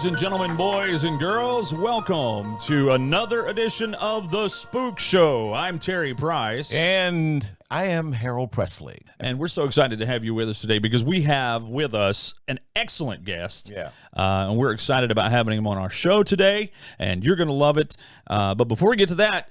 Ladies and gentlemen, boys and girls, welcome to another edition of the Spook Show. I'm Terry Price. And I am Harold Presley. And we're so excited to have you with us today because we have with us an excellent guest. Yeah. And we're excited about having him on our show today, and you're going to love it. But before we get to that,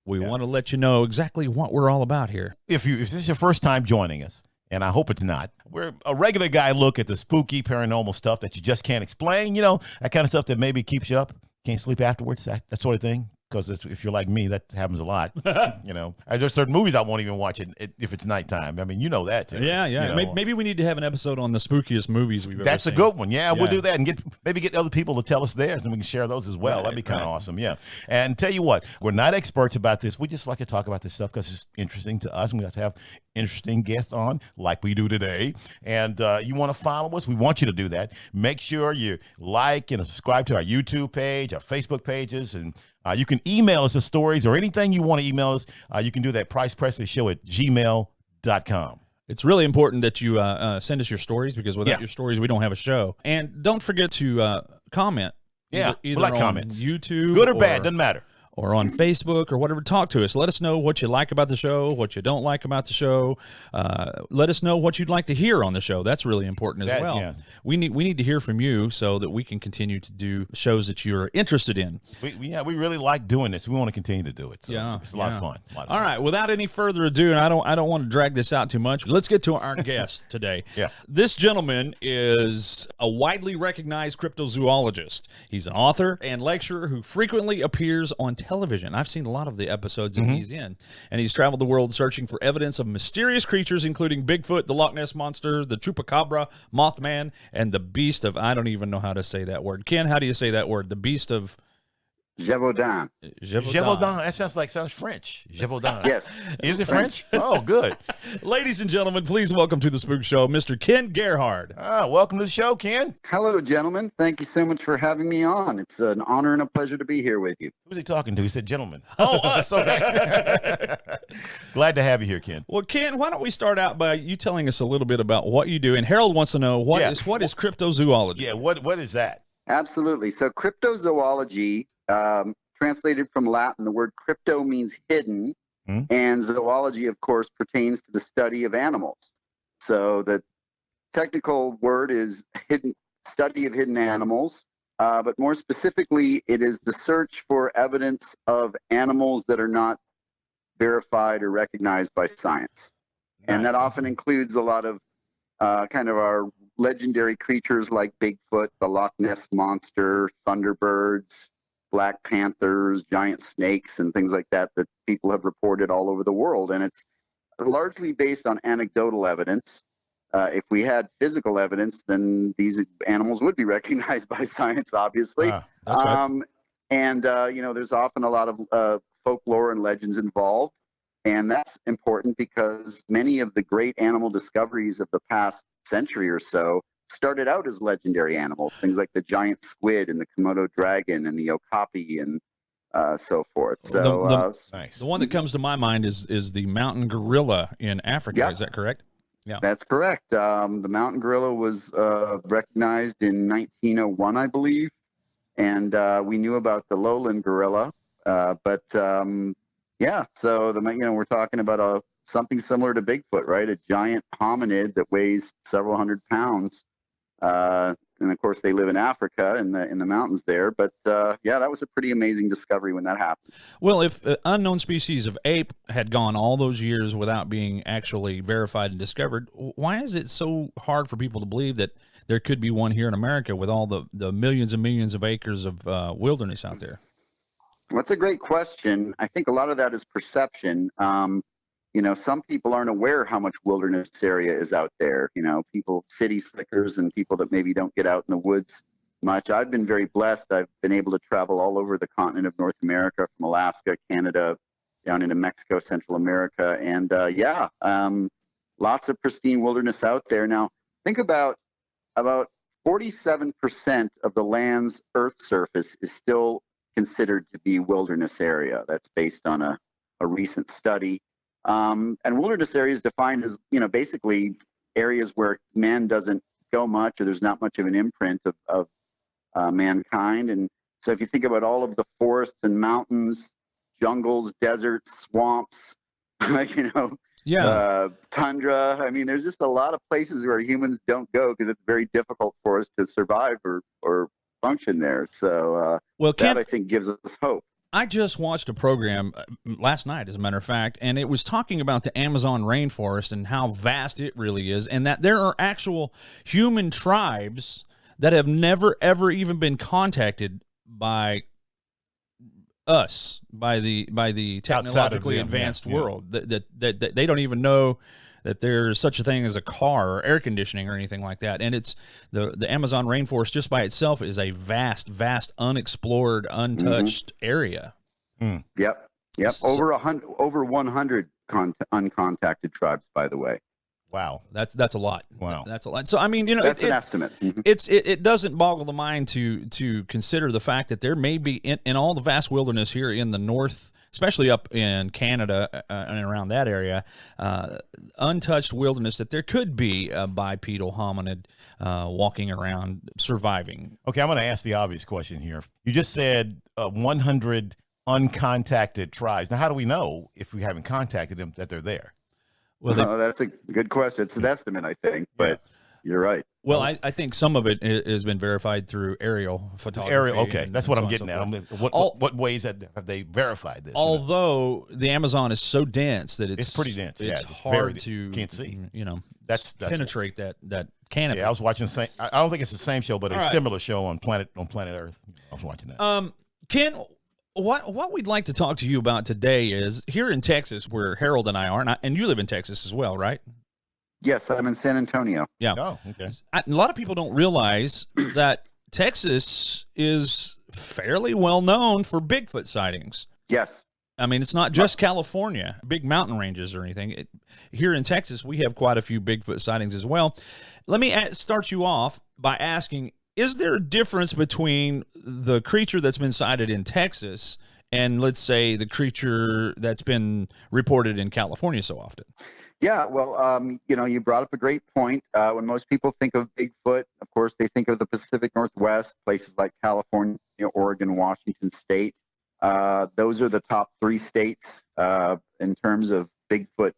we want to let you know exactly what we're all about here. If this is your first time joining us, and I hope it's not, we're a regular guy look at the spooky paranormal stuff that you just can't explain, that kind of stuff that maybe keeps you up, can't sleep afterwards, that sort of thing. Because if you're like me, that happens a lot. There's certain movies I won't even watch if it's nighttime. I mean, you know that too. Yeah. Maybe we need to have an episode on the spookiest movies we've ever seen. That's a good one. Yeah, we'll do that and maybe get other people to tell us theirs, and we can share those as well. Right, That'd be kind of awesome. Yeah. And tell you what, we're not experts about this. We just like to talk about this stuff because it's interesting to us, and we have to have interesting guests on like we do today. And you want to follow us? We want you to do that. Make sure you like and subscribe to our YouTube page, our Facebook pages, and you can email us the stories or anything you want to email us. You can do that pricepresleyshow@gmail.com. It's really important that you send us your stories because without your stories, we don't have a show. And don't forget to comment. Yeah, either we like on comments. YouTube, good or bad, doesn't matter. Or on Facebook or whatever. Talk to us. Let us know what you like about the show, what you don't like about the show. Let us know what you'd like to hear on the show. That's really important as well. Yeah. We need to hear from you so that we can continue to do shows that you're interested in. We really like doing this. We want to continue to do it. So it's a lot of fun. All right. Without any further ado, and I don't want to drag this out too much, let's get to our guest today. Yeah. This gentleman is a widely recognized cryptozoologist. He's an author and lecturer who frequently appears on television. I've seen a lot of the episodes that he's in, and he's traveled the world searching for evidence of mysterious creatures, including Bigfoot, the Loch Ness Monster, the Chupacabra, Mothman, and the beast of, I don't even know how to say that word. Ken, how do you say that word? The beast of... Gévaudan. Gévaudan. That sounds French. Gévaudan. Yes. Is it French? Oh, good. Ladies and gentlemen, please welcome to the Spook Show, Mr. Ken Gerhard. Welcome to the show, Ken. Hello, gentlemen. Thank you so much for having me on. It's an honor and a pleasure to be here with you. Who's he talking to? He said gentlemen. Oh, us. Okay. Glad to have you here, Ken. Well, Ken, why don't we start out by you telling us a little bit about what you do? And Harold wants to know what is cryptozoology? Yeah, what is that? Absolutely. So cryptozoology, translated from Latin, the word crypto means hidden, and zoology, of course, pertains to the study of animals. So the technical word is study of hidden animals, but more specifically, it is the search for evidence of animals that are not verified or recognized by science. Nice. And that often includes a lot of kind of our legendary creatures like Bigfoot, the Loch Ness Monster, Thunderbirds, Black Panthers, giant snakes, and things like that people have reported all over the world. And it's largely based on anecdotal evidence. If we had physical evidence, then these animals would be recognized by science, obviously. That's right. And, there's often a lot of folklore and legends involved. And that's important because many of the great animal discoveries of the past century or so started out as legendary animals, things like the giant squid and the Komodo dragon and the okapi and so forth. So nice. The one that comes to my mind is the mountain gorilla in Africa. Yep. Is that correct? Yeah, that's correct. The mountain gorilla was recognized in 1901, I believe, and we knew about the lowland gorilla, but so we're talking about something similar to Bigfoot, right? A giant hominid that weighs several hundred pounds. And of course, they live in Africa in the mountains there. But that was a pretty amazing discovery when that happened. Well, if unknown species of ape had gone all those years without being actually verified and discovered, why is it so hard for people to believe that there could be one here in America with all the millions and millions of acres of wilderness out there? Well, that's a great question. I think a lot of that is perception. Some people aren't aware how much wilderness area is out there. People, city slickers and people that maybe don't get out in the woods much. I've been very blessed. I've been able to travel all over the continent of North America, from Alaska, Canada, down into Mexico, Central America. And lots of pristine wilderness out there. Now, think about 47% of the land's Earth surface is still considered to be wilderness area. That's based on a recent study. And wilderness area is defined as, basically areas where man doesn't go much, or there's not much of an imprint of mankind. And so if you think about all of the forests and mountains, jungles, deserts, swamps, tundra. I mean, there's just a lot of places where humans don't go because it's very difficult for us to survive or function there. So Ken, that, I think, gives us hope. I just watched a program last night, as a matter of fact, and it was talking about the Amazon rainforest and how vast it really is, and that there are actual human tribes that have never, ever even been contacted by us, by the technologically advanced world. That they don't even know that there's such a thing as a car or air conditioning or anything like that. And it's the Amazon rainforest just by itself is a vast, unexplored, untouched area. Mm. Yep. Over 100 uncontacted tribes, by the way. Wow, that's a lot. Wow, that's a lot. So I mean, that's an estimate. Mm-hmm. It doesn't boggle the mind to consider the fact that there may be in all the vast wilderness here in the north, especially up in Canada and around that area, untouched wilderness, that there could be a bipedal hominid walking around, surviving. Okay, I'm going to ask the obvious question here. You just said 100 uncontacted tribes. Now, how do we know, if we haven't contacted them, that they're there? Well, that's a good question. It's an estimate, I think, but you're right. Well, I think some of it has been verified through aerial photography. Okay, that's what I'm getting at. What ways have they verified this? Although the Amazon is so dense that it's pretty dense. It's hard to can't see. That's penetrate that canopy. Yeah, I was watching the same. I don't think it's the same show, but a similar show on Planet Earth. I was watching that. Ken, what we'd like to talk to you about today is here in Texas, where Harold and I are, and you live in Texas as well, right? Yes, I'm in San Antonio. Yeah. Oh, okay. A lot of people don't realize that Texas is fairly well known for Bigfoot sightings. Yes. I mean, it's not just California, big mountain ranges or anything. Here in Texas, we have quite a few Bigfoot sightings as well. Let me start you off by asking, is there a difference between the creature that's been sighted in Texas and, let's say, the creature that's been reported in California so often? Yeah, well, you brought up a great point. When most people think of Bigfoot, of course, they think of the Pacific Northwest, places like California, Oregon, Washington State. Those are the top 3 states in terms of Bigfoot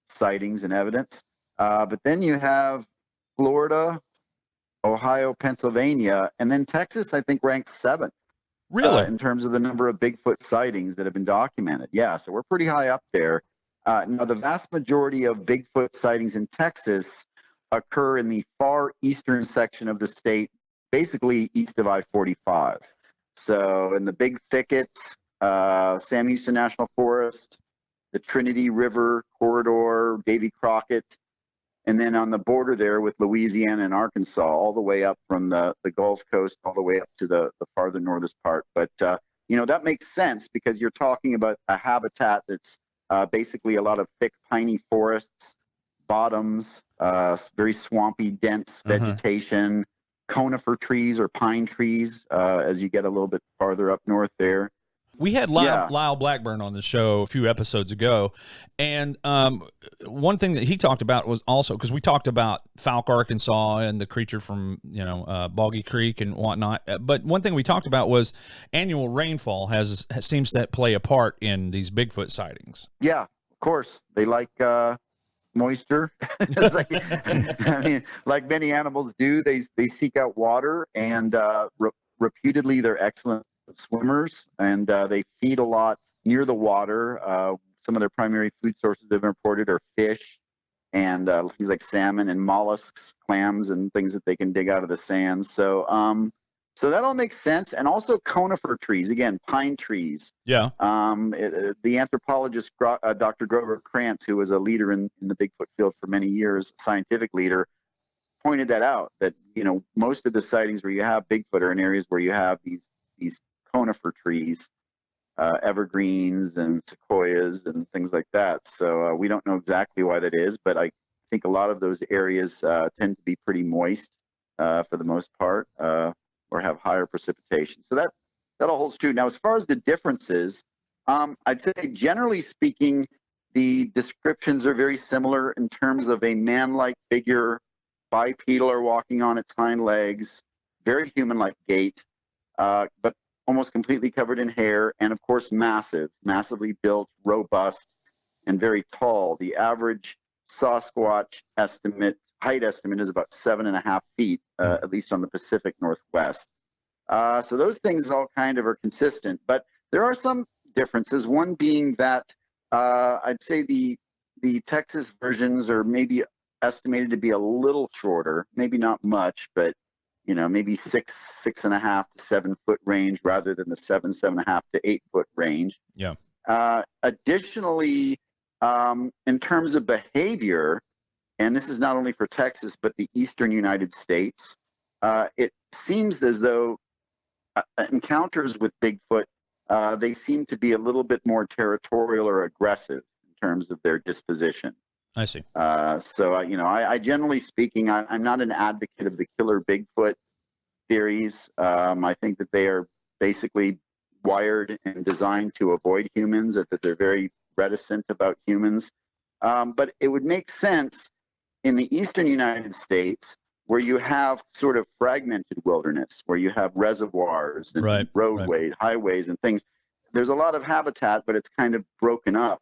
sightings and evidence. But then you have Florida, Ohio, Pennsylvania, and then Texas, I think, ranks 7th. Really? In terms of the number of Bigfoot sightings that have been documented. Yeah, so we're pretty high up there. Now, the vast majority of Bigfoot sightings in Texas occur in the far eastern section of the state, basically east of I-45. So in the Big Thicket, Sam Houston National Forest, the Trinity River Corridor, Davy Crockett, and then on the border there with Louisiana and Arkansas, all the way up from the Gulf Coast, all the way up to the farther northern part. But, that makes sense because you're talking about a habitat that's basically a lot of thick piney forests, bottoms, very swampy, dense vegetation, conifer trees or pine trees as you get a little bit farther up north there. We had Lyle Blackburn on the show a few episodes ago, and one thing that he talked about was also, because we talked about Fouke, Arkansas, and the creature from Boggy Creek and whatnot. But one thing we talked about was annual rainfall seems to play a part in these Bigfoot sightings. Yeah, of course, they like moisture. Like many animals do, they seek out water, and reputedly they're excellent swimmers, and they feed a lot near the water. Some of their primary food sources they've reported are fish and things like salmon and mollusks, clams, and things that they can dig out of the sand. So that all makes sense. And also conifer trees, again, pine trees. Yeah. The anthropologist Dr. Grover Krantz, who was a leader in the Bigfoot field for many years, scientific leader, pointed that out, that most of the sightings where you have Bigfoot are in areas where you have these conifer trees, evergreens and sequoias and things like that. So we don't know exactly why that is, but I think a lot of those areas tend to be pretty moist for the most part, or have higher precipitation. So that all holds true. Now, as far as the differences, I'd say generally speaking, the descriptions are very similar in terms of a man-like figure, bipedal or walking on its hind legs, very human-like gait, but almost completely covered in hair, and of course massively built, robust, and very tall. The average Sasquatch height estimate is about 7.5 feet, at least on the Pacific Northwest. So those things all kind of are consistent, but there are some differences. One being that I'd say the Texas versions are maybe estimated to be a little shorter, maybe not much, but maybe 6.5 to 7 foot range rather than the 7.5 to 8 foot range. Yeah. Additionally, in terms of behavior, and this is not only for Texas but the eastern United States, it seems as though encounters with Bigfoot, they seem to be a little bit more territorial or aggressive in terms of their disposition. I see. So I generally speaking, I'm not an advocate of the killer Bigfoot theories. I think that they are basically wired and designed to avoid humans, that they're very reticent about humans. But it would make sense in the eastern United States, where you have sort of fragmented wilderness, where you have reservoirs and roadways, highways, and things. There's a lot of habitat, but it's kind of broken up.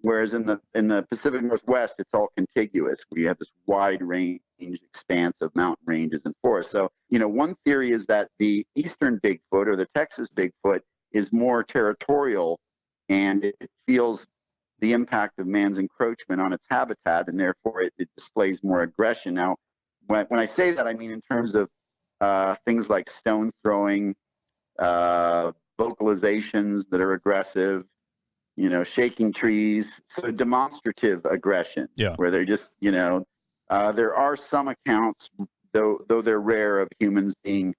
Whereas in the Pacific Northwest, it's all contiguous, where you have this wide range, expanse of mountain ranges and forests. So, one theory is that the eastern Bigfoot or the Texas Bigfoot is more territorial, and it feels the impact of man's encroachment on its habitat, and therefore it displays more aggression. Now, when I say that, I mean in terms of things like stone throwing, vocalizations that are aggressive, shaking trees, so demonstrative aggression, where they're just, there are some accounts, though they're rare, of humans being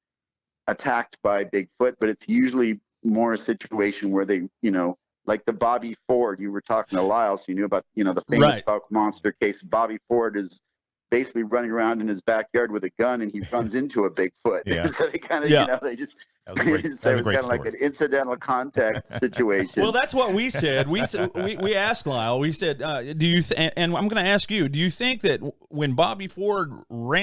attacked by Bigfoot, but it's usually more a situation where they, like the Bobby Ford, you were talking to Lyle, so you knew about, the famous Buck monster case. Bobby Ford is basically running around in his backyard with a gun, and he runs into a Bigfoot. Yeah. So they kind of, they just, that was kind of like an incidental contact situation. Well, that's what we said. We asked Lyle. We said, "Do you?" And I'm going to ask you. Do you think that when Bobby Ford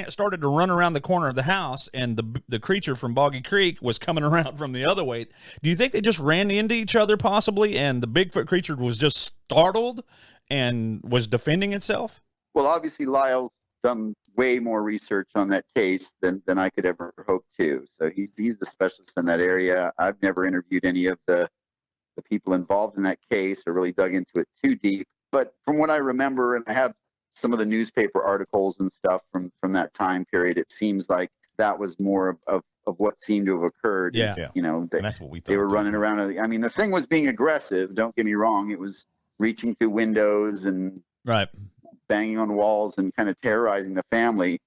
started to run around the corner of the house, and the creature from Boggy Creek was coming around from the other way, do you think they just ran into each other possibly, and the Bigfoot creature was just startled and was defending itself? Well, obviously, Lyle's done way more research on that case than I could ever hope to. So he's the specialist in that area. I've never interviewed any of the people involved in that case or really dug into it too deep. But from what I remember, and I have some of the newspaper articles and stuff from that time period, it seems like that was more of what seemed to have occurred. Yeah. And that's what we thought. They were running around. I mean, the thing was being aggressive. Don't get me wrong. It was reaching through windows and banging on walls and kind of terrorizing the family.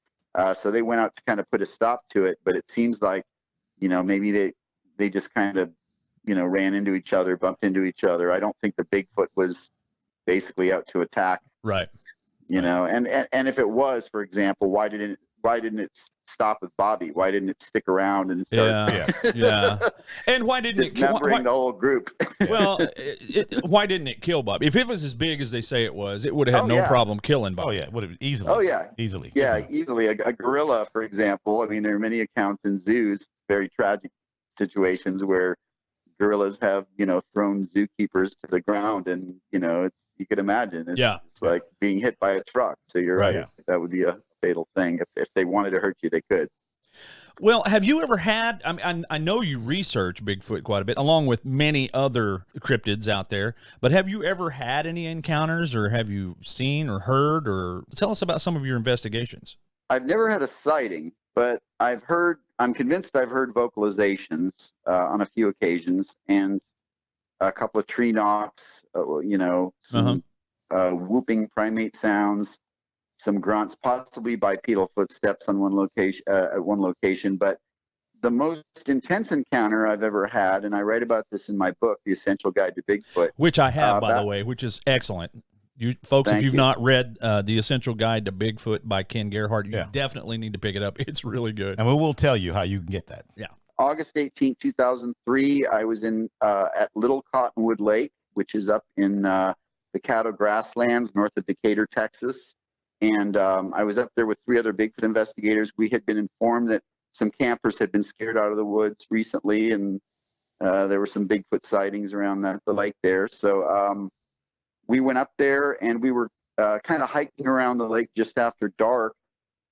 So they went out to kind of put a stop to it. But it seems like, maybe they just kind of, ran into each other, bumped into each other. I don't think the Bigfoot was basically out to attack. Right. And if it was, for example, why didn't it stop with Bobby? Why didn't it stick around and start And why didn't it dismembering the whole group? Well, why didn't it kill Bobby? If it was as big as they say it was, it would have had no problem killing Bobby. Oh yeah, would have easily. Oh yeah, easily. Yeah, easily. A gorilla, for example. I mean, there are many accounts in zoos, very tragic situations where gorillas have, thrown zookeepers to the ground, and you could imagine it's like being hit by a truck. So you're right. Yeah. That would be a fatal thing. If they wanted to hurt you, they could. Well, have you ever had, I know you research Bigfoot quite a bit, along with many other cryptids out there, but have you ever had any encounters, or have you seen or heard, or tell us about some of your investigations? I've never had a sighting, but I'm convinced I've heard vocalizations on a few occasions, and a couple of tree knocks, some whooping primate sounds, some grunts, possibly bipedal footsteps on one location. But the most intense encounter I've ever had, and I write about this in my book, The Essential Guide to Bigfoot. Which I have, by the way, which is excellent. You folks, if you've not read The Essential Guide to Bigfoot by Ken Gerhard, you definitely need to pick it up. It's really good. And we will tell you how you can get that. Yeah. August 18, 2003, I was at Little Cottonwood Lake, which is up in the Caddo Grasslands north of Decatur, Texas. And I was up there with 3 other Bigfoot investigators. We had been informed that some campers had been scared out of the woods recently, and there were some Bigfoot sightings around the lake there. So we went up there, and we were kind of hiking around the lake just after dark,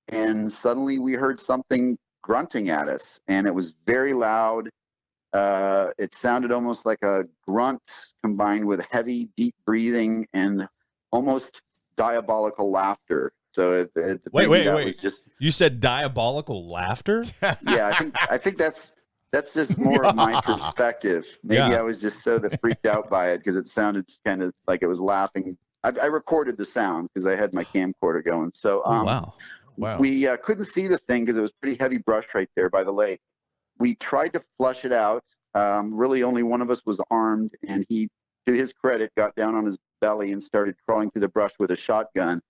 and suddenly we heard something grunting at us, and it was very loud. It sounded almost like a grunt combined with heavy, deep breathing and almost diabolical laughter. So wait. was just, you said diabolical laughter? Yeah, I think that's just more of my perspective. Maybe I was just so freaked out by it because it sounded kind of like it was laughing. I recorded the sound because I had my camcorder going. So Wow. We couldn't see the thing because it was pretty heavy brush right there by the lake. We tried to flush it out. Really, only one of us was armed, and he, to his credit, got down on his belly and started crawling through the brush with a shotgun.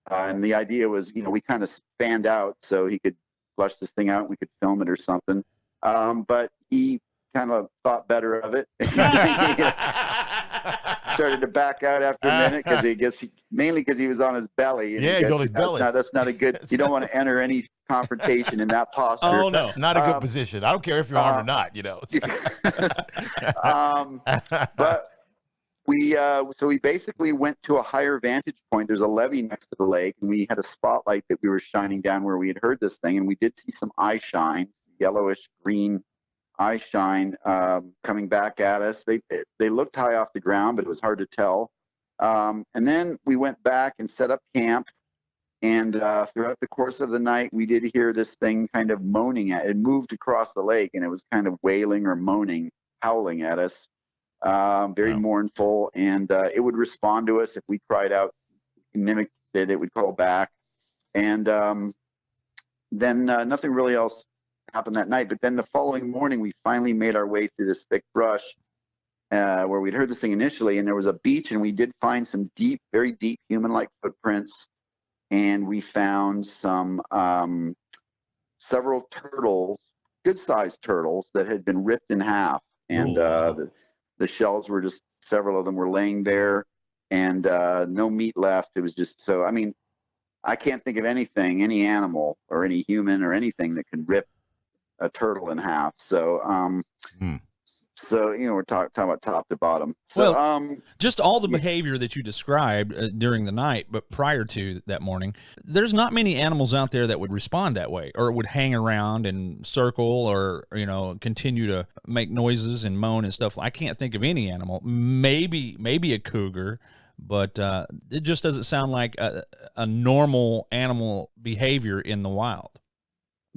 And the idea was, we kind of spanned out so he could flush this thing out and we could film it or something. But he kind of thought better of it. Started to back out after a minute mainly because he was on his belly. And he's on his belly. That's not a good. You don't want to enter any confrontation in that posture. Oh no, not a good position. I don't care if you're armed or not. But we basically went to a higher vantage point. There's a levee next to the lake, and we had a spotlight that we were shining down where we had heard this thing, and we did see some eye shine, yellowish green eye shine coming back at us. They looked high off the ground, but it was hard to tell. And then we went back and set up camp, and throughout the course of the night, we did hear this thing kind of moaning it moved across the lake, and it was kind of wailing or moaning, howling at us. Very mournful, and it would respond to us if we cried out, mimicked it, it would call back. And then nothing really else happened that night. But then the following morning, we finally made our way through this thick brush where we'd heard this thing initially, and there was a beach, and we did find some deep, very deep human-like footprints, and we found some several turtles, good-sized turtles that had been ripped in half, and the shells were just, several of them were laying there, and no meat left. It was just, so, I mean, I can't think of anything, any animal or any human or anything that can rip a turtle in half. So, so we're talking about top to bottom. So, well, just all the behavior that you described during the night, but prior to that morning, there's not many animals out there that would respond that way, or would hang around and circle, or continue to make noises and moan and stuff. I can't think of any animal. Maybe a cougar, but it just doesn't sound like a normal animal behavior in the wild.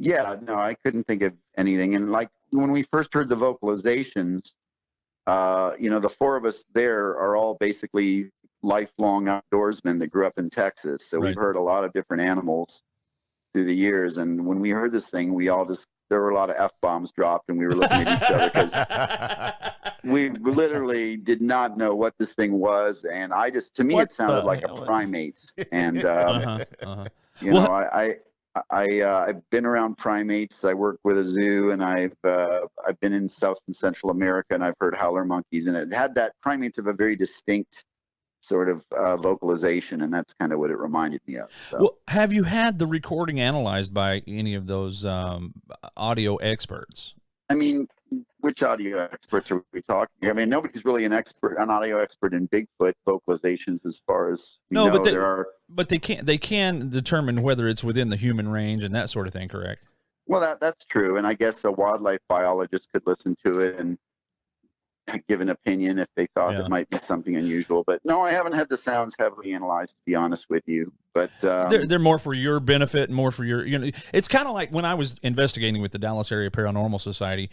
Yeah, no, I couldn't think of anything. And like when we first heard the vocalizations, the four of us there are all basically lifelong outdoorsmen that grew up in Texas. So we've heard a lot of different animals through the years. And when we heard this thing, there were a lot of F-bombs dropped, and we were looking at each other because we literally did not know what this thing was. And to me, it sounded like a primate. And, I've been around primates. I work with a zoo, and I've been in South and Central America, and I've heard howler monkeys, and it had that primates have a very distinct sort of vocalization, and that's kind of what it reminded me of. So. Well, have you had the recording analyzed by any of those audio experts? I mean, which audio experts are we talking? I mean, nobody's really an audio expert in Bigfoot vocalizations, as far as we know. But they can determine whether it's within the human range and that sort of thing, correct? Well, that's true, and I guess a wildlife biologist could listen to it and give an opinion if they thought it might be something unusual. But no, I haven't had the sounds heavily analyzed, to be honest with you. But they're more for your benefit, more for your, it's kind of like when I was investigating with the Dallas Area Paranormal Society,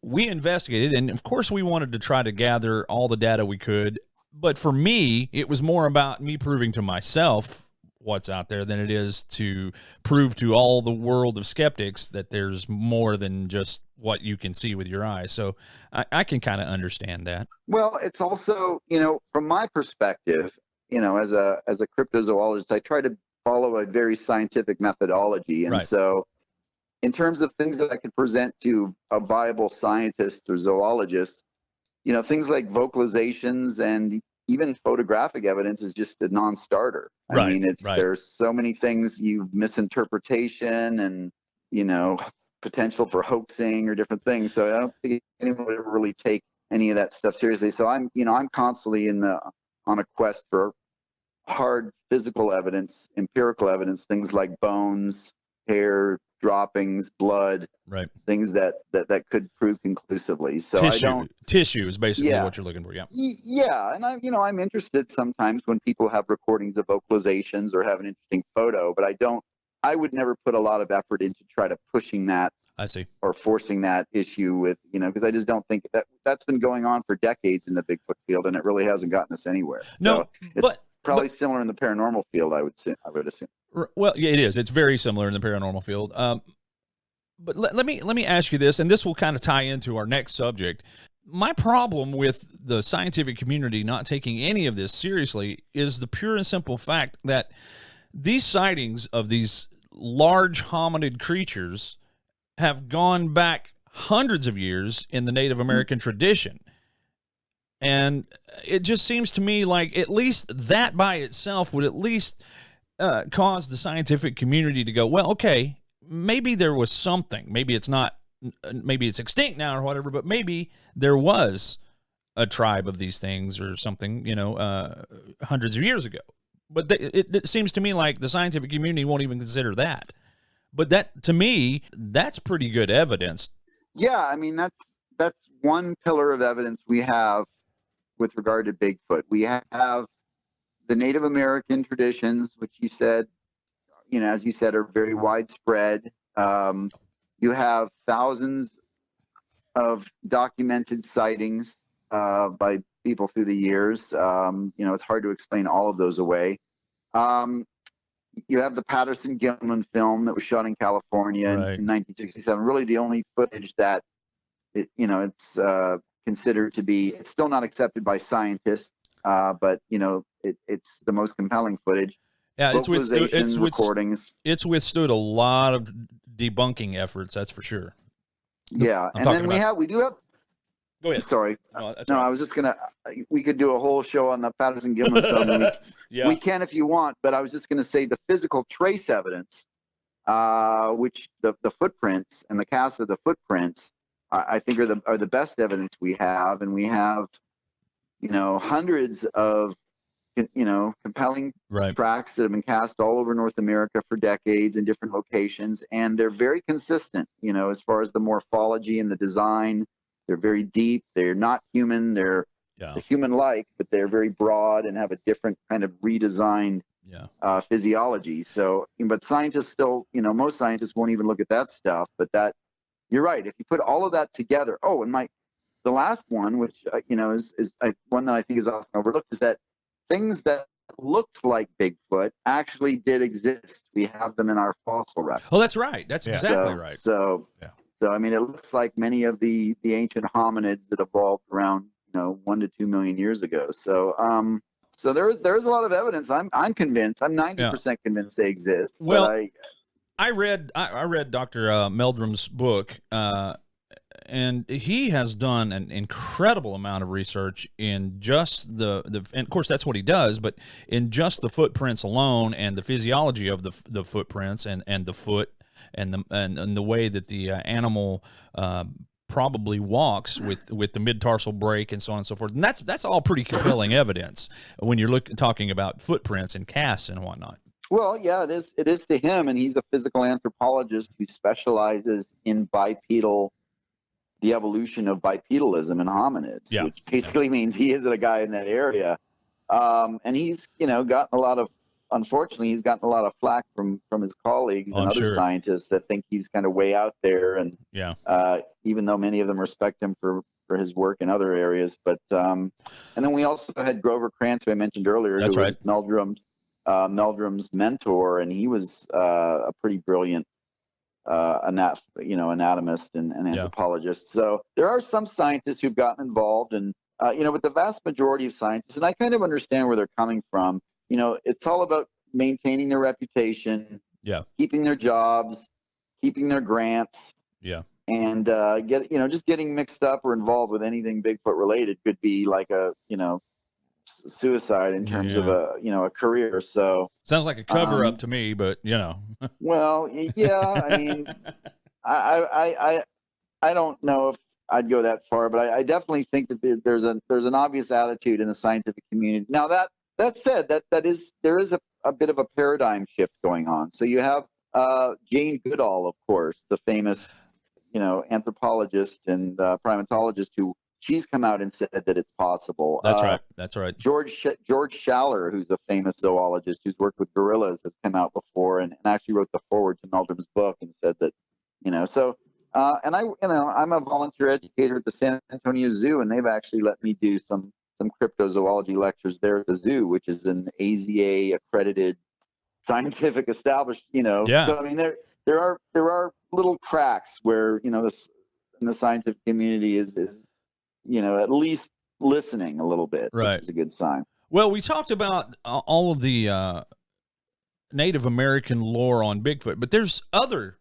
we investigated, and of course we wanted to try to gather all the data we could. But for me, it was more about me proving to myself what's out there than it is to prove to all the world of skeptics that there's more than just what you can see with your eyes. So I can kind of understand that. Well, it's also, from my perspective, as a cryptozoologist, I try to follow a very scientific methodology. And so in terms of things that I could present to a viable scientist or zoologist, things like vocalizations and even photographic evidence is just a non-starter. I mean, there's so many things, misinterpretation and, potential for hoaxing or different things. So I don't think anyone would ever really take any of that stuff seriously. So I'm constantly on a quest for hard physical evidence, empirical evidence, things like bones, hair, droppings, blood, right? Things that could prove conclusively. So tissue is basically what you're looking for. Yeah. Yeah. And I'm interested sometimes when people have recordings of vocalizations or have an interesting photo, but I would never put a lot of effort into try to pushing that. I see. Or forcing that issue with, because I just don't think that's been going on for decades in the Bigfoot field, and it really hasn't gotten us anywhere. No, so it's probably similar in the paranormal field, I would assume. Well, yeah, it is. It's very similar in the paranormal field. But let me ask you this, and this will kind of tie into our next subject. My problem with the scientific community not taking any of this seriously is the pure and simple fact that these sightings of these large hominid creatures have gone back hundreds of years in the Native American tradition. And it just seems to me like at least that by itself would at least cause the scientific community to go, well, okay, maybe there was something. Maybe it's not, maybe it's extinct now or whatever, but maybe there was a tribe of these things or something, hundreds of years ago. But it seems to me like the scientific community won't even consider that. But that, to me, that's pretty good evidence. Yeah, I mean, that's one pillar of evidence we have with regard to Bigfoot. We have the Native American traditions, which you said, as you said, are very widespread. You have thousands of documented sightings by people through the years. It's hard to explain all of those away. You have the Patterson-Gimlin film that was shot in California in 1967. Really, the only footage that it's considered to be. It's still not accepted by scientists, but it's the most compelling footage. Yeah, it's recordings. It's withstood a lot of debunking efforts. That's for sure. Yeah, and then we do have. Go ahead. Sorry. No, I was just we could do a whole show on the Patterson-Gimlin film. We can if you want, but I was just going to say the physical trace evidence, which the footprints and the cast of the footprints, I think are the best evidence we have, and we have, hundreds of, compelling tracks that have been cast all over North America for decades in different locations, and they're very consistent, as far as the morphology and the design. They're very deep. They're not human. They're human-like, but they're very broad and have a different kind of redesigned physiology. So, but scientists still, most scientists won't even look at that stuff. But you're right. If you put all of that together, and the last one, which is one that I think is often overlooked, is that things that looked like Bigfoot actually did exist. We have them in our fossil record. Oh, that's right. That's exactly right. So, I mean, it looks like many of the ancient hominids that evolved around, 1 to 2 million years ago. So, so there's a lot of evidence. I'm convinced. I'm 90% convinced they exist. Well, I read Dr. Meldrum's book, and he has done an incredible amount of research in just and of course that's what he does, but in just the footprints alone and the physiology of the footprints and the foot. And the way that the animal probably walks with the mid-tarsal break and so on and so forth, and that's all pretty compelling evidence when you're talking about footprints and casts and whatnot. Well, yeah, it is to him, and he's a physical anthropologist who specializes in the evolution of bipedalism in hominids, which basically means he is a guy in that area, and he's Unfortunately, he's gotten a lot of flack from his colleagues and other scientists that think he's kind of way out there. And even though many of them respect him for his work in other areas. But and then we also had Grover Krantz, who I mentioned earlier, who was Meldrum's mentor, and he was a pretty brilliant anatomist and anthropologist. So there are some scientists who've gotten involved, and but the vast majority of scientists, and I kind of understand where they're coming from. It's all about maintaining their reputation, keeping their jobs, keeping their grants, and just getting mixed up or involved with anything Bigfoot related could be like a suicide in terms of a career. So sounds like a cover up to me, but Well, yeah, I mean, I don't know if I'd go that far, but I definitely think that there's an obvious attitude in the scientific community. Now that said, there is a bit of a paradigm shift going on. So you have Jane Goodall, of course, the famous anthropologist and primatologist, who she's come out and said that it's possible. That's right. That's right. George Schaller, who's a famous zoologist who's worked with gorillas, has come out before and actually wrote the foreword to Meldrum's book and said that, so. And I'm a volunteer educator at the San Antonio Zoo, and they've actually let me do some cryptozoology lectures there at the zoo, which is an AZA accredited scientific established. Yeah. So I mean, there are little cracks where this in the scientific community is at least listening a little bit, right. which is a good sign. Well, we talked about all of the Native American lore on Bigfoot, but there's other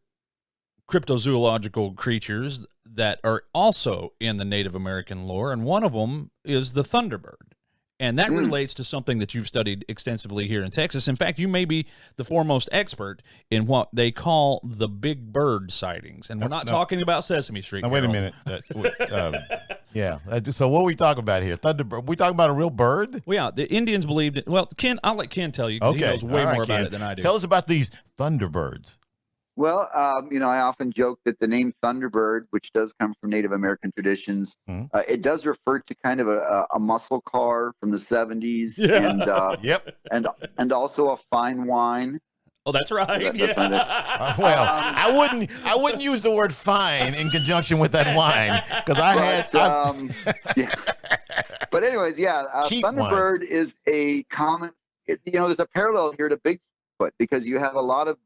cryptozoological creatures that are also in the Native American lore, and one of them is the Thunderbird. And that relates to something that you've studied extensively here in Texas. In fact, you may be the foremost expert in what they call the big bird sightings. And we're not talking about Sesame Street. Now, wait a minute. Yeah. So what are we talking about here? Thunderbird. We talking about a real bird? Well, yeah. The Indians believed it. Well, Ken, I'll let Ken tell you because he knows way more about it than I do. Tell us about these Thunderbirds. Well, I often joke that the name Thunderbird, which does come from Native American traditions, it does refer to kind of a muscle car from the 70s, and and also a fine wine. Oh, that's right. Well, I wouldn't use the word fine in conjunction with that wine because But anyways, Thunderbird is a common. There's a parallel here to Bigfoot, because you have a lot of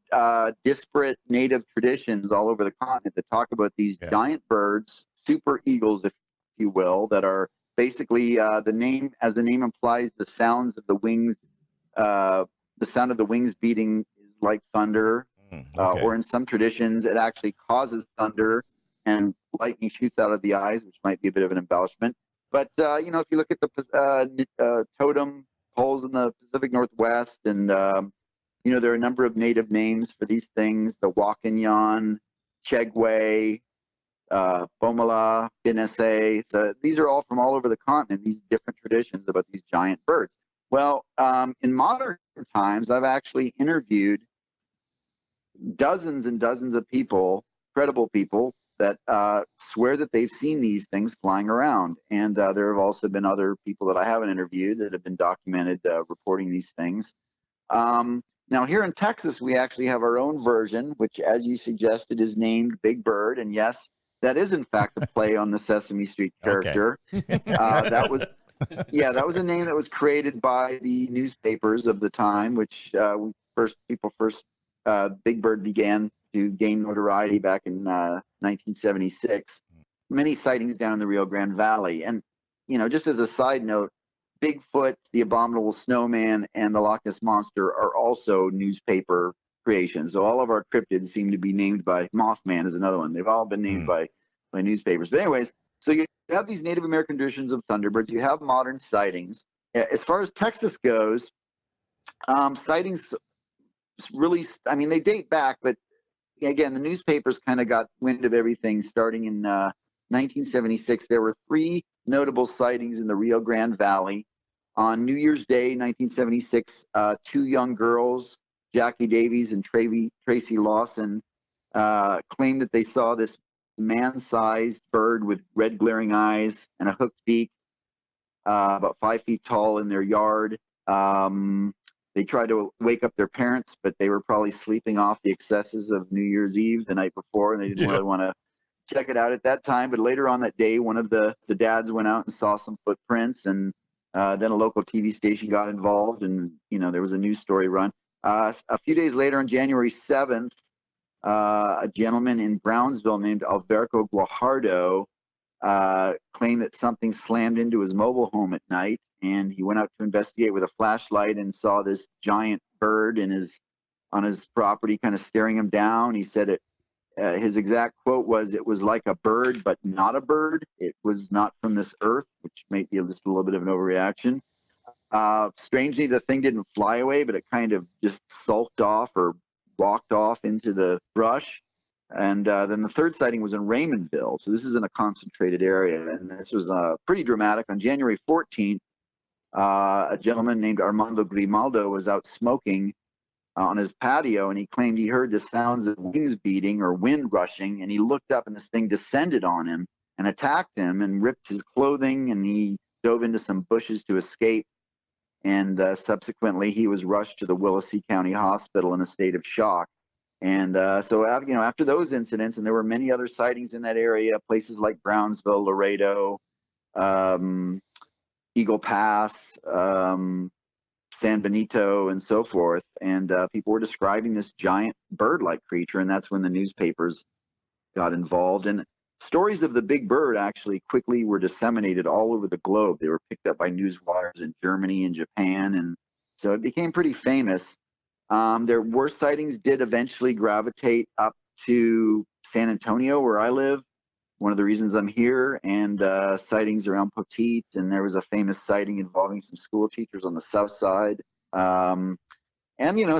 disparate native traditions all over the continent that talk about these giant birds, super eagles, if you will, that are basically the name implies, the sounds of the wings, the sound of the wings beating is like thunder, or in some traditions it actually causes thunder and lightning shoots out of the eyes, which might be a bit of an embellishment. But if you look at the totem poles in the Pacific Northwest, and there are a number of native names for these things: the Wakanyan, Chegwe, Bomala, Binese. So these are all from all over the continent, these different traditions about these giant birds. Well, in modern times, I've actually interviewed dozens and dozens of people, credible people, that swear that they've seen these things flying around. And there have also been other people that I haven't interviewed that have been documented reporting these things. Now, here in Texas, we actually have our own version, which, as you suggested, is named Big Bird. And yes, that is, in fact, a play on the Sesame Street character. That was a name that was created by the newspapers of the time, which Big Bird began to gain notoriety back in 1976. Many sightings down in the Rio Grande Valley. And, just as a side note, Bigfoot, the Abominable Snowman, and the Loch Ness Monster are also newspaper creations. So all of our cryptids seem to be named by Mothman is another one. They've all been named by newspapers. But anyways, so you have these Native American traditions of Thunderbirds. You have modern sightings. As far as Texas goes, sightings really, they date back, but again, the newspapers kind of got wind of everything starting in 1976. There were 3 notable sightings in the Rio Grande Valley. On New Year's Day, 1976, 2 young girls, Jackie Davies and Tracy Lawson, claimed that they saw this man-sized bird with red glaring eyes and a hooked beak, about 5 feet tall, in their yard. They tried to wake up their parents, but they were probably sleeping off the excesses of New Year's Eve the night before, and they didn't really want to check it out at that time. But later on that day, one of the dads went out and saw some footprints, and then a local TV station got involved, and there was a news story run. A few days later, on January 7th, a gentleman in Brownsville named Alberto Guajardo claimed that something slammed into his mobile home at night, and he went out to investigate with a flashlight and saw this giant bird on his property, kind of staring him down. He said his exact quote was, "It was like a bird, but not a bird. It was not from this earth," which may be just a little bit of an overreaction. Strangely, the thing didn't fly away, but it kind of just sulked off or walked off into the brush. And then the third sighting was in Raymondville. So this is in a concentrated area. And this was pretty dramatic. On January 14th, a gentleman named Armando Grimaldo was out smoking on his patio, and he claimed he heard the sounds of wings beating or wind rushing, and he looked up and this thing descended on him and attacked him and ripped his clothing, and he dove into some bushes to escape. And subsequently, he was rushed to the Willacy County Hospital in a state of shock. And so, after those incidents, and there were many other sightings in that area, places like Brownsville, Laredo, Eagle Pass, San Benito, and so forth. And people were describing this giant bird-like creature, and that's when the newspapers got involved. And stories of the big bird actually quickly were disseminated all over the globe. They were picked up by news wires in Germany and Japan, and so it became pretty famous. There were sightings did eventually gravitate up to San Antonio, where I live, one of the reasons I'm here, and sightings around Poteet, and there was a famous sighting involving some school teachers on the south side. And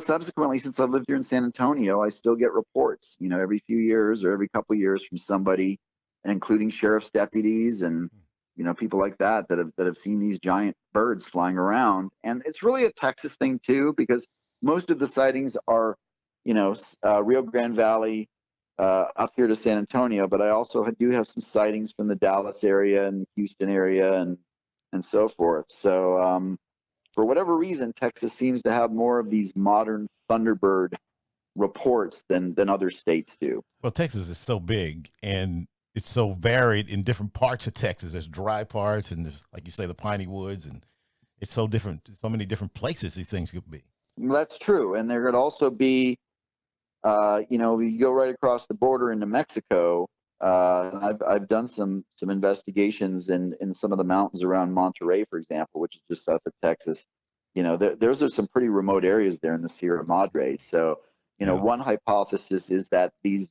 subsequently, since I've lived here in San Antonio, I still get reports, every few years or every couple of years from somebody, including sheriff's deputies and people like that have seen these giant birds flying around. And it's really a Texas thing too, because most of the sightings are, Rio Grande Valley, up here to San Antonio, but I also do have some sightings from the Dallas area and Houston area and so forth. So for whatever reason, Texas seems to have more of these modern Thunderbird reports than other states do. Well, Texas is so big and it's so varied in different parts of Texas. There's dry parts and there's, like you say, the piney woods, and it's so different, so many different places these things could be. That's true. And there could also be, you go right across the border into Mexico. I've done some investigations in some of the mountains around Monterrey, for example, which is just south of Texas. Those are some pretty remote areas there in the Sierra Madre. So, one hypothesis is that these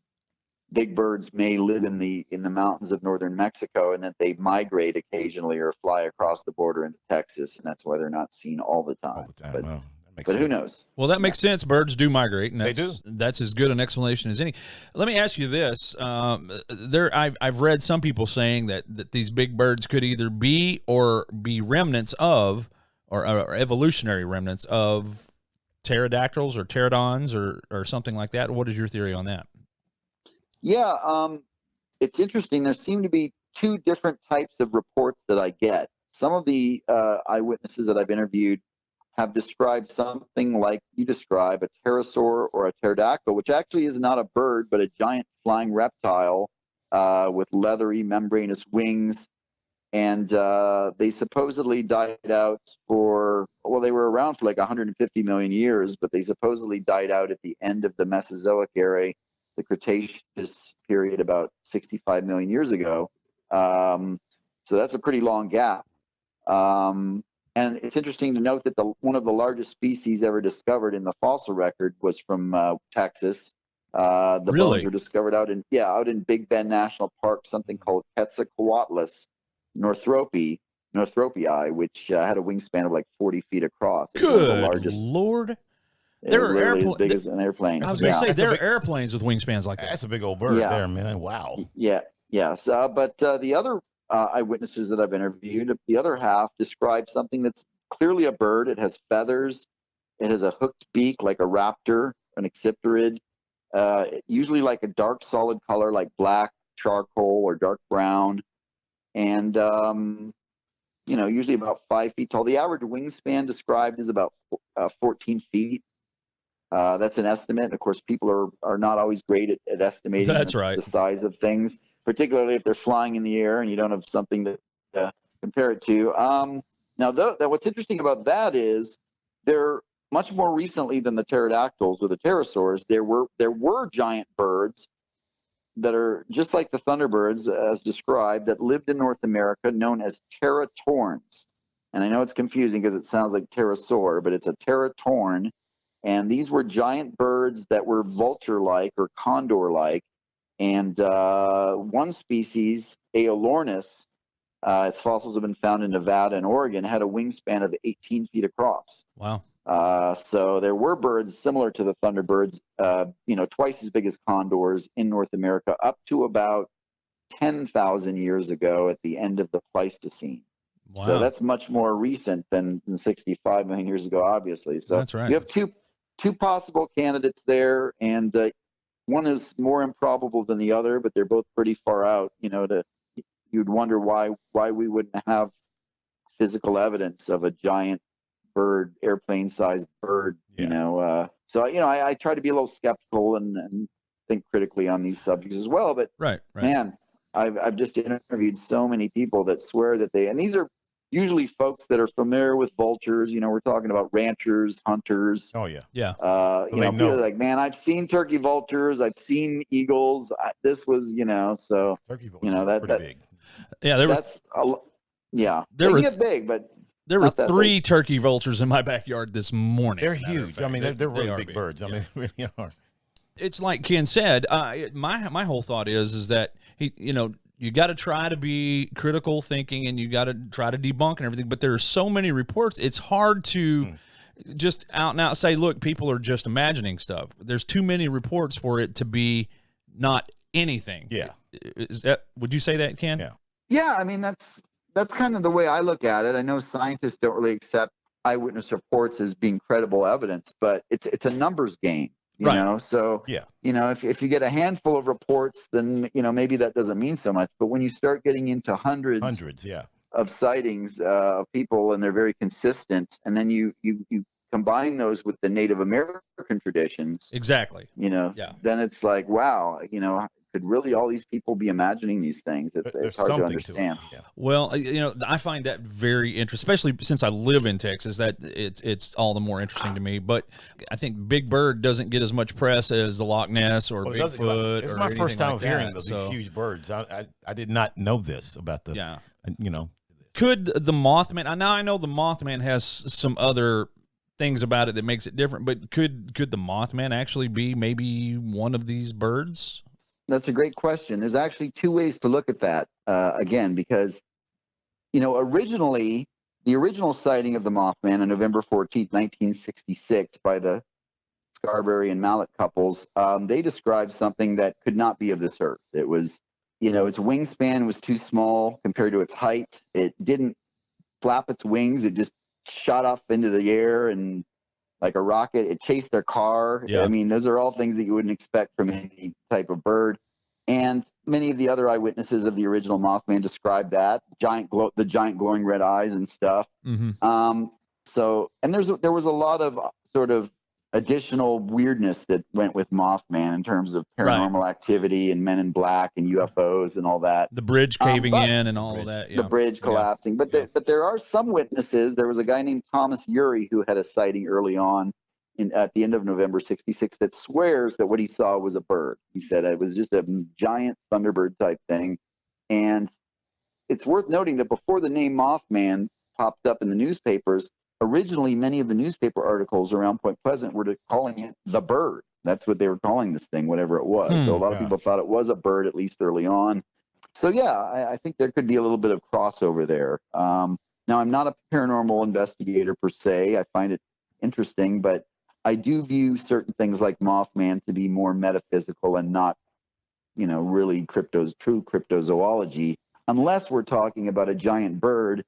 big birds may live in the mountains of northern Mexico, and that they migrate occasionally or fly across the border into Texas, and that's why they're not seen all the time. All the time. But, Wow. But who knows? Well, that makes sense. Birds do migrate, and they do. That's as good an explanation as any. Let me ask you this: I've read some people saying that these big birds could either be remnants of, or evolutionary remnants of, pterodactyls or pterodons or something like that. What is your theory on that? Yeah, it's interesting. There seem to be two different types of reports that I get. Some of the eyewitnesses that I've interviewed have described something like you describe, a pterosaur or a pterodactyl, which actually is not a bird, but a giant flying reptile with leathery membranous wings. And they supposedly died out they were around for like 150 million years, but they supposedly died out at the end of the Mesozoic era, the Cretaceous period, about 65 million years ago. So that's a pretty long gap. And it's interesting to note that one of the largest species ever discovered in the fossil record was from Texas. The bones were discovered out in Big Bend National Park, something called Quetzalcoatlus northropii, which had a wingspan of like 40 feet across. Good Lord. They're as big as an airplane. I was going to say, there are airplanes with wingspans like that. That's a big old bird there, man. Wow. Yeah. Yes. But the other eyewitnesses that I've interviewed, the other half describe something that's clearly a bird. It has feathers. It has a hooked beak like a raptor, an accipiterid, usually like a dark solid color like black, charcoal, or dark brown. And, usually about 5 feet tall. The average wingspan described is about 14 feet. That's an estimate. Of course, people are not always great at estimating the size of things, particularly if they're flying in the air and you don't have something to compare it to. Now, what's interesting about that is they're much more recently than the pterodactyls or the pterosaurs. There were giant birds that are just like the Thunderbirds, as described, that lived in North America, known as teratorns. And I know it's confusing because it sounds like pterosaur, but it's a teratorn. And these were giant birds that were vulture-like or condor-like. And one species, Aolornis, its fossils have been found in Nevada and Oregon, had a wingspan of 18 feet across. Wow. So there were birds similar to the Thunderbirds, twice as big as condors in North America, up to about 10,000 years ago at the end of the Pleistocene. Wow. So that's much more recent than 65 million years ago, obviously. So that's right. You have two possible candidates there, and one is more improbable than the other, but they're both pretty far out. You'd wonder why we wouldn't have physical evidence of a giant bird, airplane-sized bird. Yeah. So I try to be a little skeptical and think critically on these subjects as well. But right. man, I've just interviewed so many people that swear that and these are usually folks that are familiar with vultures. We're talking about ranchers, hunters. Oh yeah. Yeah. People are like, man, I've seen turkey vultures, I've seen eagles. This was, so turkey vultures are pretty big. Yeah, they were get big, but there were 3 turkey vultures in my backyard this morning. They're huge. I mean, they're really big birds. Yeah. I mean, they really are. It's like Ken said. My whole thought is that you got to try to be critical thinking, and you got to try to debunk and everything. But there are so many reports; it's hard to just out and out say, "Look, people are just imagining stuff." There's too many reports for it to be not anything. Yeah. Would you say that, Ken? Yeah. Yeah, I mean that's kind of the way I look at it. I know scientists don't really accept eyewitness reports as being credible evidence, but it's a numbers game. You know, so yeah. If you get a handful of reports, then maybe that doesn't mean so much. But when you start getting into hundreds, yeah, of sightings of people, and they're very consistent, and then you combine those with the Native American traditions, exactly. Then it's like, wow, could really all these people be imagining these things? It's hard to understand. Yeah. Well, I find that very interesting, especially since I live in Texas. That it's all the more interesting to me. But I think Big Bird doesn't get as much press as the Loch Ness or Bigfoot. It's my first time hearing these so, huge birds. I did not know this about the. Yeah. Could the Mothman? I know the Mothman has some other things about it that makes it different. But could the Mothman actually be maybe one of these birds? That's a great question. There's actually 2 ways to look at that, again, because, originally, the original sighting of the Mothman on November 14th, 1966, by the Scarberry and Mallet couples, they described something that could not be of this earth. It was, its wingspan was too small compared to its height. It didn't flap its wings. It just shot up into the air and like a rocket. It chased their car. Yeah. I mean, those are all things that you wouldn't expect from any type of bird. And many of the other eyewitnesses of the original Mothman described that the giant glowing red eyes and stuff. Mm-hmm. So, and there was a lot of sort of additional weirdness that went with Mothman in terms of paranormal activity and Men in Black and UFOs and all that. The bridge caving in and all of that. Yeah. The bridge collapsing. But there are some witnesses. There was a guy named Thomas Urey who had a sighting early on at the end of November 66 that swears that what he saw was a bird. He said it was just a giant Thunderbird type thing. And it's worth noting that before the name Mothman popped up in the newspapers, originally many of the newspaper articles around Point Pleasant were calling it the bird. That's what they were calling this thing, whatever it was. So a lot of people thought it was a bird, at least early on. So yeah, I think there could be a little bit of crossover there. Now, I'm not a paranormal investigator per se. I find it interesting, but I do view certain things like Mothman to be more metaphysical and not, really true cryptozoology, unless we're talking about a giant bird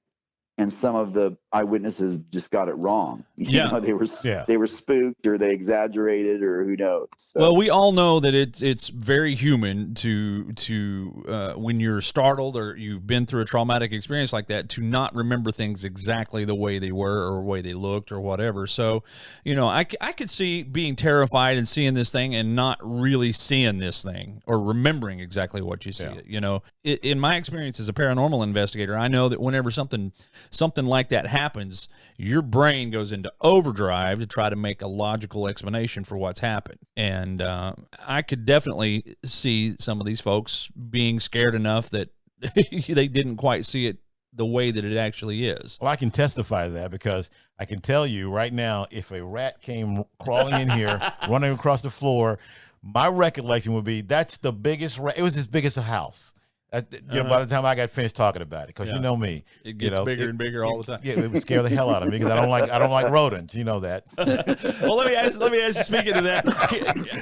and some of the eyewitnesses just got it wrong. They were spooked, or they exaggerated, or who knows. So. Well, we all know that it's very human to when you're startled or you've been through a traumatic experience like that, to not remember things exactly the way they were or the way they looked or whatever. So, I could see being terrified and seeing this thing and not really seeing this thing or remembering exactly what you see. In my experience as a paranormal investigator, I know that whenever something like that happens, your brain goes into overdrive to try to make a logical explanation for what's happened. And I could definitely see some of these folks being scared enough that they didn't quite see it the way that it actually is. Well, I can testify to that, because I can tell you right now, if a rat came crawling in here, running across the floor, my recollection would be that's the biggest rat. It was as big as a house. By the time I got finished talking about it, because you know me, it gets bigger and bigger all the time. Yeah, it would scare the hell out of me because I don't like rodents. You know that. Well, let me ask you. Speaking of that,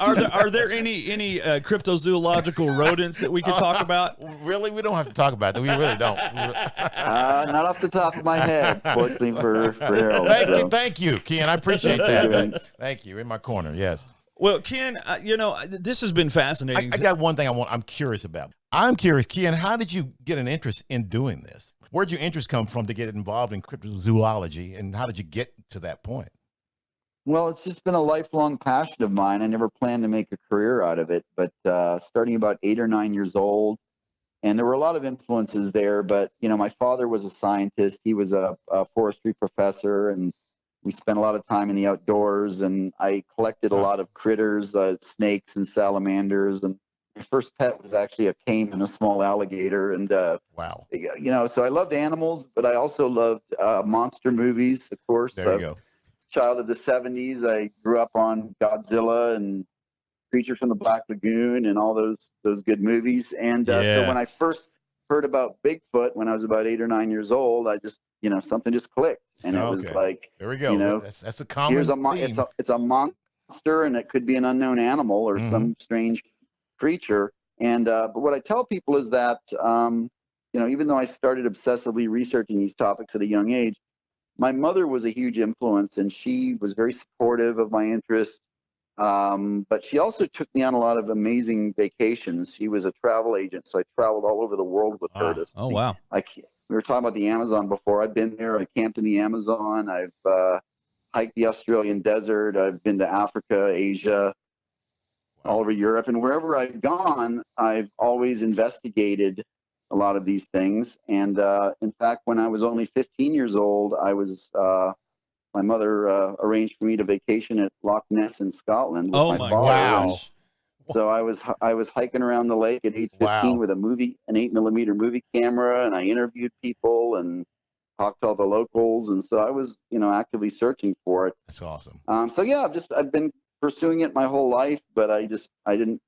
are there any cryptozoological rodents that we could talk about? Really, we don't have to talk about that. We really don't. Not off the top of my head, fortunately for Harold. Thank you, Ken. I appreciate that. Thank you. In my corner, yes. Well, Ken, this has been fascinating. I got one thing I'm curious about. I'm curious, Ken, how did you get an interest in doing this? Where'd your interest come from to get involved in cryptozoology, and how did you get to that point? Well, it's just been a lifelong passion of mine. I never planned to make a career out of it, but starting about 8 or 9 years old, and there were a lot of influences there, but, my father was a scientist. He was a forestry professor, and we spent a lot of time in the outdoors, and I collected a lot of critters, snakes and salamanders, and my first pet was actually a caiman, a small alligator. And, wow. So I loved animals, but I also loved monster movies, of course. There you go. Child of the 70s. I grew up on Godzilla and Creature from the Black Lagoon and all those good movies. And so when I first heard about Bigfoot when I was about 8 or 9 years old, I just, something just clicked. And it was like, there we go. That's a common theme. It's a monster, and it could be an unknown animal or some strange creature. And but what I tell people is that even though I started obsessively researching these topics at a young age, my mother was a huge influence, and she was very supportive of my interest. But she also took me on a lot of amazing vacations. She was a travel agent, so I traveled all over the world with her. Oh, wow. We were talking about the Amazon before. I've been there. I camped in the Amazon. I've hiked the Australian desert. I've been to Africa, Asia, all over Europe, and wherever I've gone, I've always investigated a lot of these things. And in fact, when I was only 15 years old, my mother arranged for me to vacation at Loch Ness in Scotland with my father. Wow. So I was hiking around the lake at age 15 with an 8mm movie camera, and I interviewed people and talked to all the locals, and so I was actively searching for it. That's awesome. I've been pursuing it my whole life, but I didn't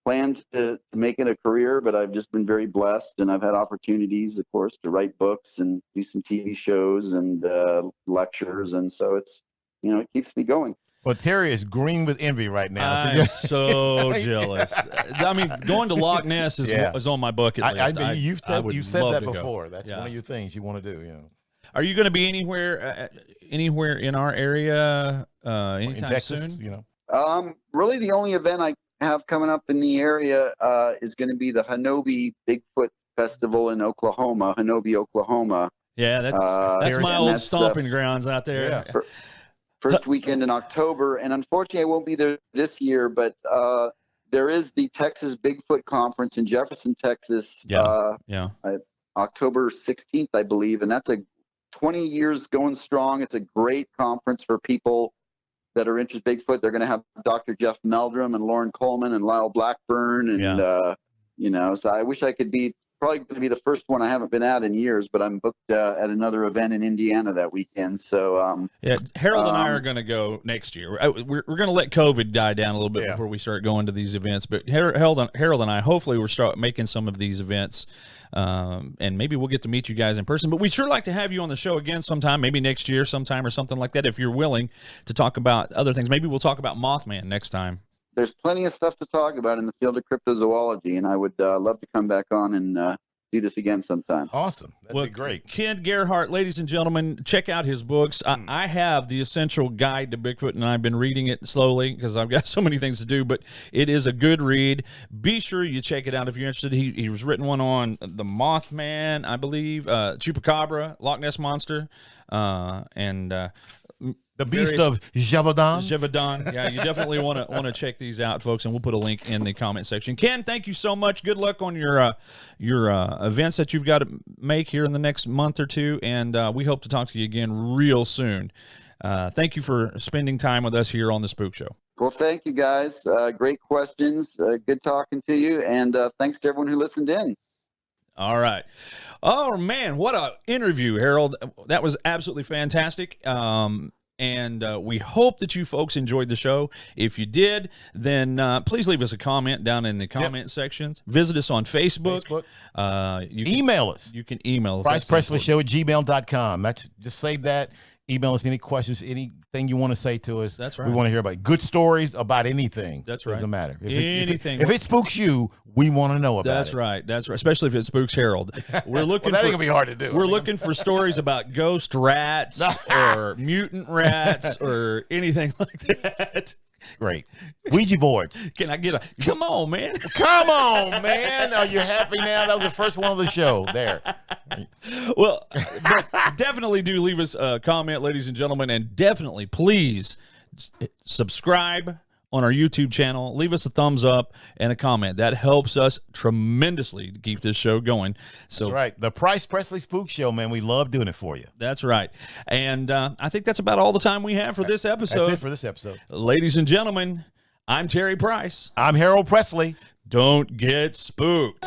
plan to make it a career, but I've just been very blessed, and I've had opportunities, of course, to write books and do some TV shows and lectures, and so it's it keeps me going. Well, Terry is green with envy right now. I'm so jealous. I mean, going to Loch Ness is on my bucket list. You've said that before. That's one of your things you want to do. Are you going to be anywhere in our area anytime in Texas, soon? Really, the only event I have coming up in the area is going to be the Hanobi Bigfoot Festival in Oklahoma, Hanobi, Oklahoma. Yeah, that's my old stomping grounds out there. Yeah. First weekend in October, and unfortunately, I won't be there this year. But there is the Texas Bigfoot Conference in Jefferson, Texas. October 16th, I believe, and that's a 20 years going strong. It's a great conference for people that are interested in Bigfoot. They're going to have Dr. Jeff Meldrum and Lauren Coleman and Lyle Blackburn, and so I wish I could be. Probably going to be the first one I haven't been at in years, but I'm booked at another event in Indiana that weekend. So Harold and I are going to go next year. We're going to let COVID die down a little bit before we start going to these events. But Harold and I, hopefully, we'll start making some of these events, and maybe we'll get to meet you guys in person. But we'd sure like to have you on the show again sometime, maybe next year sometime or something like that, if you're willing to talk about other things. Maybe we'll talk about Mothman next time. There's plenty of stuff to talk about in the field of cryptozoology, and I would love to come back on and do this again sometime. Awesome. That'd be great. Ken Gerhard, ladies and gentlemen, check out his books. I have The Essential Guide to Bigfoot, and I've been reading it slowly because I've got so many things to do, but it is a good read. Be sure you check it out if you're interested. He was written one on the Mothman, I believe, Chupacabra, Loch Ness Monster, and the Beast of Gévaudan. Gévaudan. Yeah, you definitely want to check these out, folks, and we'll put a link in the comment section. Ken, thank you so much. Good luck on your events that you've got to make here in the next month or two, and we hope to talk to you again real soon. Thank you for spending time with us here on the Spook Show. Well, thank you, guys. Great questions. Good talking to you, and thanks to everyone who listened in. All right. Oh, man, what an interview, Harold. That was absolutely fantastic. And we hope that you folks enjoyed the show. If you did, then please leave us a comment down in the comment sections. Visit us on Facebook. Email us. You can email us. PricePresleyShow@gmail.com. Just save that. Email us any questions, anything you want to say to us. That's right. We want to hear about good stories about anything. That's right. Doesn't matter. Anything. If it spooks you, we want to know about it. That's right. That's right. Especially if it spooks Harold. We're looking. Well, that ain't gonna be hard to do. We're looking for stories about ghost rats or mutant rats or anything like that. Great. Ouija boards. Can I get a come on, man? Come on, man. Are you happy now? That was the first one of the show. There. Well, but definitely do leave us a comment, ladies and gentlemen, and definitely please subscribe on our YouTube channel. Leave us a thumbs up and a comment. That helps us tremendously to keep this show going. So that's right. The Price Presley Spook Show, man. We love doing it for you. That's right. And I think that's about all the time we have for this episode. That's it for this episode. Ladies and gentlemen, I'm Terry Price. I'm Harold Presley. Don't get spooked.